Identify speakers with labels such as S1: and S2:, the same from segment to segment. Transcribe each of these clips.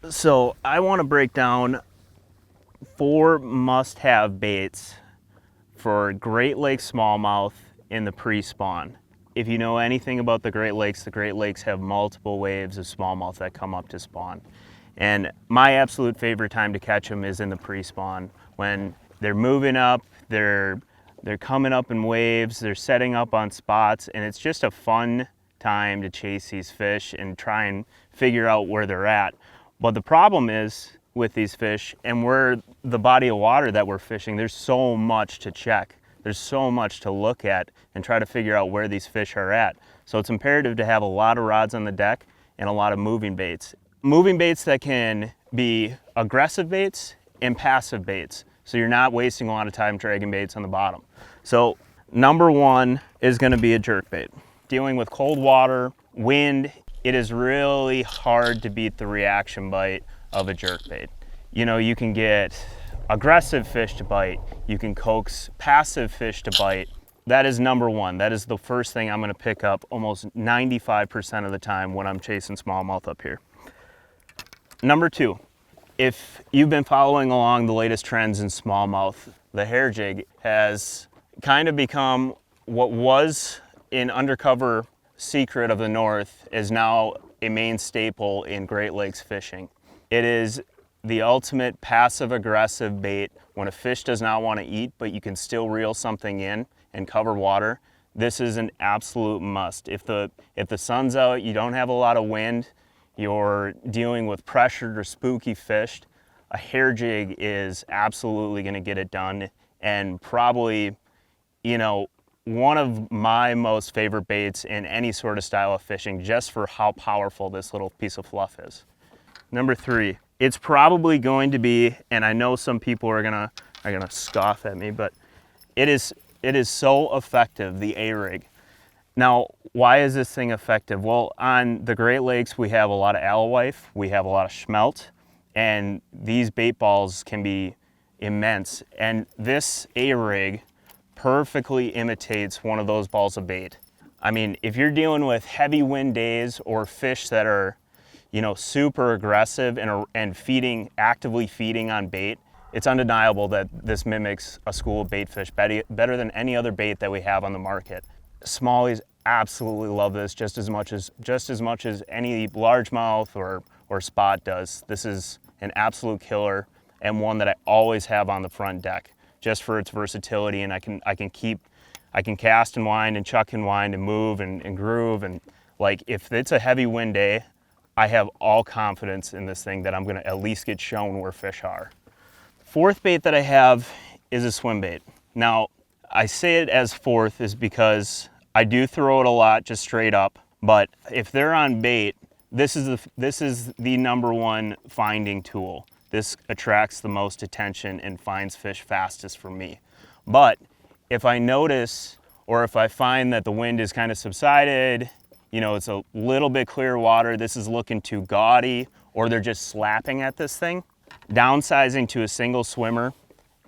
S1: So I want to break down 4 must-have baits for Great Lakes smallmouth in the pre-spawn. If you know anything about the Great Lakes have multiple waves of smallmouth that come up to spawn. And my absolute favorite time to catch them is in the pre-spawn, when they're moving up, they're coming up in waves, they're setting up on spots, and it's just a fun time to chase these fish and try and figure out where they're at. But the problem is with these fish, and where the body of water that we're fishing, there's so much to check. There's so much to look at and try to figure out where these fish are at. So it's imperative to have a lot of rods on the deck and a lot of moving baits. Moving baits that can be aggressive baits and passive baits. So you're not wasting a lot of time dragging baits on the bottom. So number 1 is gonna be a jerkbait. Dealing with cold water, wind, it is really hard to beat the reaction bite of a jerkbait. You know, you can get aggressive fish to bite, you can coax passive fish to bite. That is number 1. That is the first thing I'm gonna pick up almost 95% of the time when I'm chasing smallmouth up here. Number 2, if you've been following along the latest trends in smallmouth, the hair jig has kind of become what was an undercover secret of the North is now a main staple in Great Lakes fishing. It is the ultimate passive-aggressive bait when a fish does not want to eat, but you can still reel something in and cover water. This is an absolute must. If the sun's out, you don't have a lot of wind, you're dealing with pressured or spooky fish, a hair jig is absolutely going to get it done, and probably, you know, one of my most favorite baits in any sort of style of fishing, just for how powerful this little piece of fluff is. Number 3, it's probably going to be, and I know some people are gonna scoff at me, but it is so effective, the A-rig. Now, why is this thing effective? Well, on the Great Lakes, we have a lot of alewife, we have a lot of schmelt, and these bait balls can be immense. And this A-rig perfectly imitates one of those balls of bait. I mean, if you're dealing with heavy wind days or fish that are, you know, super aggressive and actively feeding on bait, it's undeniable that this mimics a school of baitfish better than any other bait that we have on the market. Smallies absolutely love this just as much as any largemouth or spot does. This is an absolute killer and one that I always have on the front deck, just for its versatility, and I can cast and wind and chuck and wind and move and groove, and like if it's a heavy wind day, I have all confidence in this thing that I'm gonna at least get shown where fish are. 4th bait that I have is a swim bait. Now, I say it as 4th is because I do throw it a lot just straight up, but if they're on bait, this is the number 1 finding tool. This attracts the most attention and finds fish fastest for me. But if I notice, or if I find that the wind is kind of subsided, you know, it's a little bit clear water, this is looking too gaudy, or they're just slapping at this thing, downsizing to a single swimmer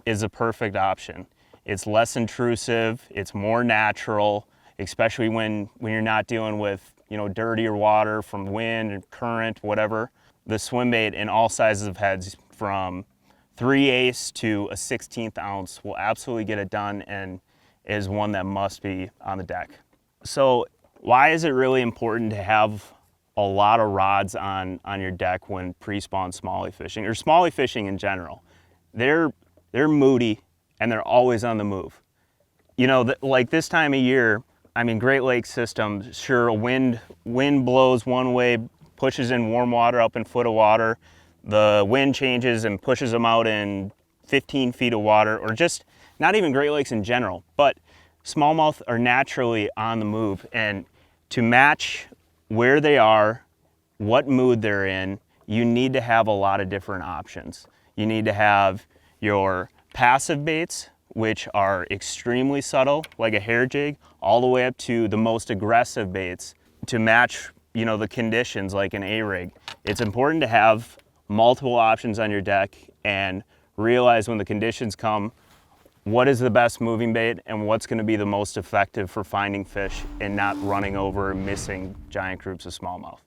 S1: is a perfect option. It's less intrusive, it's more natural, especially when you're not dealing with, you know, dirtier water from wind and current, whatever. The swim bait in all sizes of heads from 3/8 to a 1/16 ounce will absolutely get it done and is one that must be on the deck. So why is it really important to have a lot of rods on your deck when pre-spawn smallie fishing, or smallie fishing in general? They're moody and they're always on the move. You know, like this time of year, I mean, Great Lakes system, sure, wind blows one way, pushes in warm water up in foot of water, the wind changes and pushes them out in 15 feet of water, or just not even Great Lakes in general, but smallmouth are naturally on the move, and to match where they are, what mood they're in, you need to have a lot of different options. You need to have your passive baits, which are extremely subtle, like a hair jig, all the way up to the most aggressive baits to match, you know, the conditions, like an A-rig. It's important to have multiple options on your deck and realize when the conditions come, what is the best moving bait and what's going to be the most effective for finding fish and not running over and missing giant groups of smallmouth.